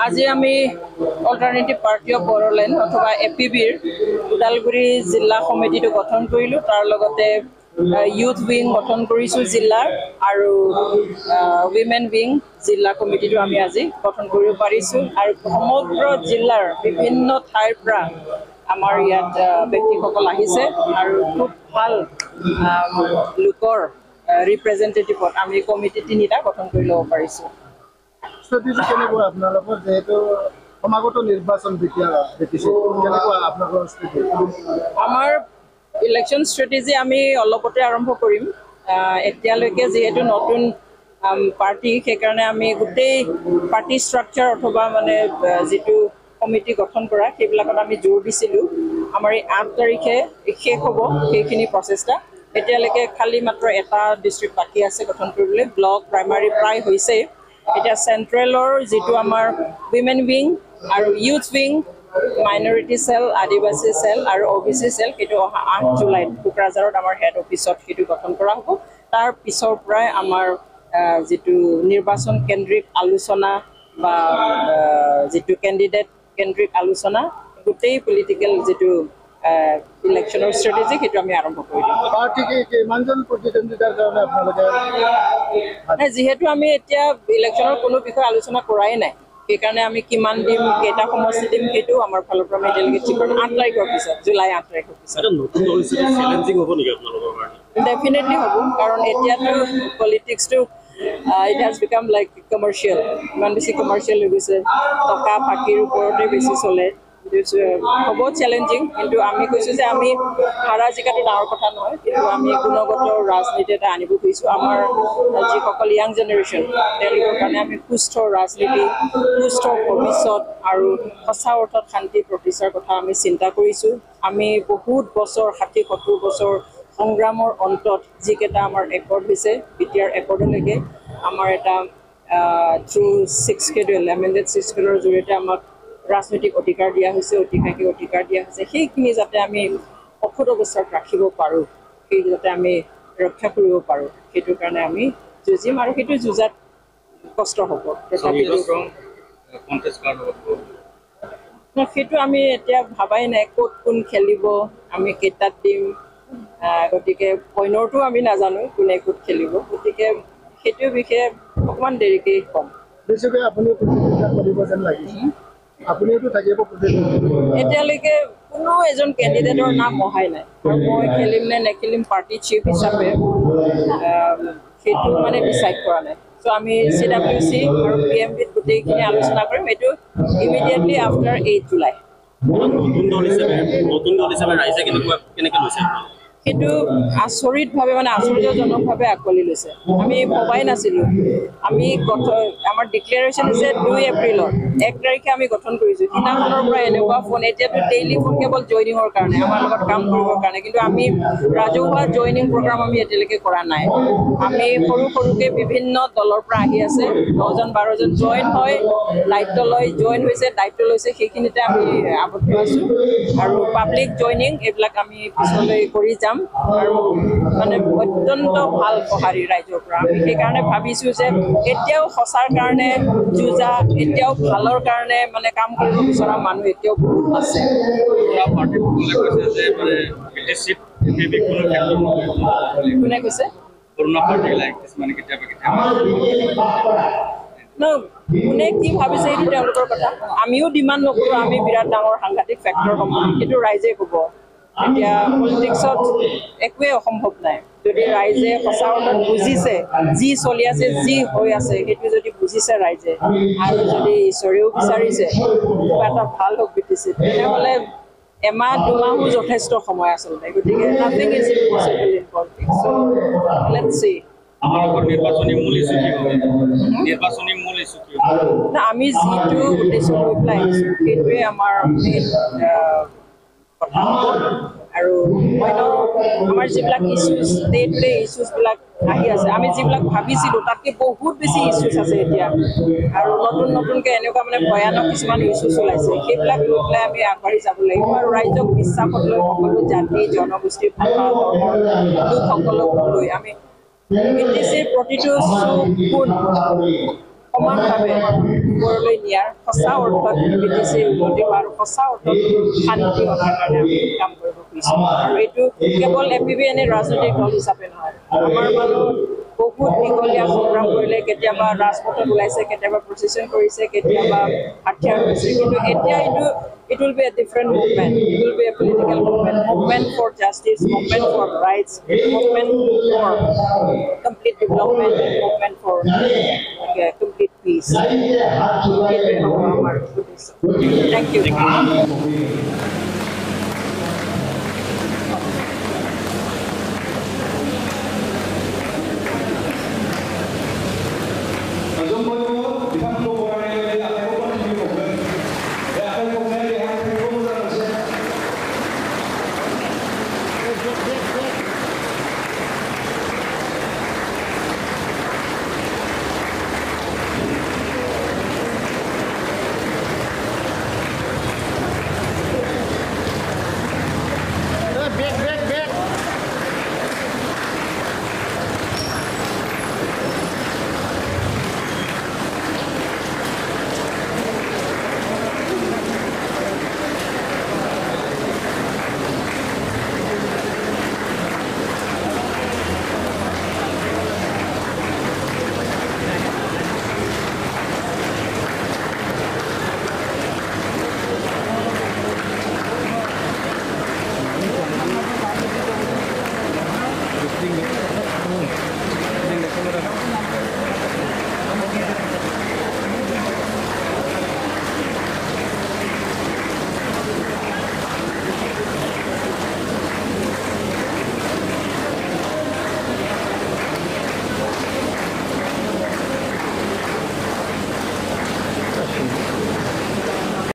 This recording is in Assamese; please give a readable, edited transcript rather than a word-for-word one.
আজি আমি অল্টাৰনেটিভ পাৰ্টি অফ বড়োলেণ্ড অথবা এপিবিৰ ওদালগুৰি জিলা সমিতিটো গঠন কৰিলোঁ। তাৰ লগতে ইউথ উইং গঠন কৰিছোঁ জিলাৰ আৰু উইমেন উইং জিলা কমিটিটো আমি আজি গঠন কৰিব পাৰিছোঁ। আৰু সমগ্ৰ জিলাৰ বিভিন্ন ঠাইৰ পৰা আমাৰ ইয়াত ব্যক্তিসকল আহিছে আৰু খুব ভাল লোকৰ ৰিপ্ৰেজেণ্টেটিভত আমি কমিটি 3টা গঠন কৰি ল'ব পাৰিছোঁ। আপোনালোকৰ যেহেতু সমাগত নিৰ্বাচন আমাৰ ইলেকশ্যন ষ্ট্ৰেটেজি আমি অলপতে আৰম্ভ কৰিম। এতিয়ালৈকে যিহেতু নতুন পাৰ্টি, সেইকাৰণে আমি গোটেই পাৰ্টি ষ্ট্ৰাকচাৰ অথবা মানে যিটো কমিটি গঠন কৰা সেইবিলাকত আমি জোৰ দিছিলোঁ। আমাৰ এই 8 তাৰিখে শেষ হ'ব সেইখিনি প্ৰচেষ্টা। এতিয়ালৈকে খালি মাত্ৰ এটা ডিষ্ট্ৰিক্ট বাকী আছে গঠন কৰিবলৈ। ব্লক প্ৰাইমাৰী প্ৰায় হৈছে। এতিয়া চেণ্ট্ৰেলৰ যিটো আমাৰ উইমেন উইং আৰু ইউথ উইং, মাইনৰিটি চেল, আদিবাসী চেল আৰু OBC চেল, সেইটো 8 জুলাইত কোকৰাঝাৰত আমাৰ হেড অফিচত সেইটো গঠন কৰা হ'ব। তাৰ পিছৰ পৰাই আমাৰ যিটো নিৰ্বাচন কেন্দ্ৰিক আলোচনা বা যিটো কেণ্ডিডেট কেন্দ্ৰিক আলোচনা, গোটেই পলিটিকেল যিটো ইলেকশ্যনৰ ষ্ট্ৰেটেজি সেইটো আমি আৰম্ভ কৰি দিম। যিহেতু আমি এতিয়া ইলেকশ্যনৰ কোনো বিষয়ে আলোচনা কৰাই নাই, সেইকাৰণে আমি কিমান দিম, কেইটা সমষ্টি দিম, সেইটো আমাৰ ফালৰ পৰা আমি এতিয়ালৈকে ঠিক কৰা 8 তাৰিখৰ পিছত, জুলাই 8 তাৰিখৰ পিছত। ডেফিনেটলি হ'ব, কাৰণ এতিয়াতো পলিটিক্সটো it has become like commercial, ইমান বেছি কমাৰ্চিয়েল হৈ গৈছে। টকা ফাঁকিৰ ওপৰতে বেছি চলে। হ'ব চেলেঞ্জিং, কিন্তু আমি কৈছোঁ যে আমি হাৰা জিকাটো ডাঙৰ কথা নহয়, কিন্তু আমি গুণগত ৰাজনীতি এটা আনিব খুজিছোঁ। আমাৰ যিসকল য়াং জেনেৰেশ্যন, তেওঁলোকৰ কাৰণে আমি সুস্থ ৰাজনীতি, সুস্থ ভৱিষ্যত আৰু সঁচা অৰ্থত শান্তি প্ৰতিষ্ঠাৰ কথা আমি চিন্তা কৰিছোঁ। আমি বহুত বছৰ 60-70 বছৰ সংগ্ৰামৰ অন্তত যিকেইটা আমাৰ একৰ্ড হৈছে, BTR একৰ্ডলৈকে আমাৰ এটা থ্ৰু 6 Schedule, এমেণ্ডেড 6 Schedule জৰিয়তে আমাক ৰাজনৈতিক অধিকাৰ দিয়া হৈছে, ঐতিহাসিক অধিকাৰ দিয়া হৈছে। সেইখিনি যাতে আমি অক্ষত অৱস্থাত ৰাখিব পাৰোঁ, সেই যাতে আমি ৰক্ষা কৰিব পাৰোঁ, সেইটোৰ কাৰণে আমি যুঁজিম। আৰু সেইটো যুঁজাত কষ্ট হ'ব, সেইটো আমি এতিয়া ভাবাই নাই ক'ত কোন খেলিব, আমি কেইটাত দিম। গতিকে পইনৰটো আমি নাজানো কোনে ক'ত খেলিব, গতিকে সেইটো বিষয়ে অকণমান দেৰিকৈ ক'ম। এতিয়ালৈকে কোনো এজন কেণ্ডিডেটৰ নাম অহাই নাই, আৰু মই খেলিম নে নেখেলিম পাৰ্টি চিফ হিচাপে সেইটো মানে ডিচাইড কৰা নাই। চ' আমি CWC আৰু PMBত গোটেইখিনি আলোচনা কৰিম, এইটো ইমিডিয়েটলি আফটাৰ 8 জুলাই। সেইটো আচৰিতভাৱে মানে আচৰিতজনকভাৱে আঁকোৱালি লৈছে। আমি ভবাই নাছিলোঁ। আমি আমাৰ ডিক্লেৰেশ্যন হৈছে 2 এপ্ৰিলৰ 1 তাৰিখে আমি গঠন কৰিছোঁ। সিদিনাখনৰ পৰা এনেকুৱা ফোন, এতিয়াতো ডেইলি ফোন কেৱল জইনিঙৰ কাৰণে, আমাৰ লগত কাম কৰিবৰ কাৰণে, কিন্তু আমি ৰাজহুৱা জইনিং প্ৰগ্ৰাম আমি এতিয়ালৈকে কৰা নাই। আমি সৰুকৈ বিভিন্ন দলৰ পৰা আহি আছে, 10-12জন জইন হয়, দায়িত্ব লয়, জইন হৈছে, দায়িত্ব লৈছে, সেইখিনিতে আমি আবদ্ধ আছোঁ। আৰু পাব্লিক জইনিং এইবিলাক আমি পিছলৈ কৰি যাম। আৰু মানে অত্যন্ত ভাল সঁহাৰি ৰাইজৰ পৰা। আমি সেইকাৰণে ভাবিছোঁ যে এতিয়াও সঁচাৰ কাৰণে যুঁজা, এতিয়াও ভালৰ কাৰণে মানে কাম কৰিব বিচৰা মানুহ এতিয়াও বহুত আছে। কোনে কৈছে? কোনে কি ভাবিছে সেইটো তেওঁলোকৰ কথা। আমিও ডিমাণ্ড নকৰোঁ আমি বিৰাট ডাঙৰ সাংঘাতিক ফেক্টৰ হ'ম, সেইটো ৰাইজে ক'ব। এতিয়া পলিটিক্সত একোৱেই অসম্ভৱ নাই। যদি ৰাইজে সঁচা অৰ্থত বুজিছে, যি চলি আছে, যি হৈ আছে, সেইটো যদি বুজিছে ৰাইজে, আৰু যদি ঈশ্বৰেও বিচাৰিছে কিবা এটা ভাল হওক BTC, তেনেহ'লে এমাহ-2 মাহো যথেষ্ট সময় আচলতে। গতিকে nothing is impossible in politics. So' let's C. নিৰ্বাচনী মূল ইছ্যু কি হ'ব? নিৰ্বাচনী মূল ইছ্যু কি? না আমি যিটো উদ্দেশ্য লৈ পেলাই আহিছোঁ সেইটোৱে আমাৰ মেইন কথা আৰু অন্য আমাৰ যিবিলাক ইছ্যুজ ডে টু ডে ইছ্যুজবিলাক আহি আছে আমি যিবিলাক ভাবিছিলোঁ তাতকৈ বহুত বেছি ইছ্যুজ আছে এতিয়া আৰু নতুনকৈ এনেকুৱা মানে ভয়ানক কিছুমান ইছ্যুজ ওলাইছে সেইবিলাক লৈ পেলাই আমি আগবাঢ়ি যাব লাগিব আৰু ৰাইজক বিশ্বাসত লৈ সকলো জাতি জনগোষ্ঠী ভাষা ধৰ্মৰ লোকসকলক লৈ আমি বিটিচিৰ প্ৰতিটো গুণ সমানভাৱে ওপৰলৈ নিয়াৰ সঁচা অৰ্থত বিটিচিৰ উন্নতি হোৱা আৰু সঁচা অৰ্থত শান্তি অনাৰ কাৰণে আমি কাম কৰিব খুজিছোঁ আৰু এইটো কেৱল APBN ৰাজনৈতিক দল হিচাপে নহয় আমাৰ মানুহ বহুত দীঘলীয়া সংগ্ৰাম কৰিলে কেতিয়াবা ৰাজপথত ওলাইছে কেতিয়াবা প্ৰচেছন কৰিছে কেতিয়াবা হাথিয়াৰ হৈছে কিন্তু এতিয়া it will be a different movement. It will be a political movement for justice, movement for rights, movement for complete development, movement for complete peace. Thank you.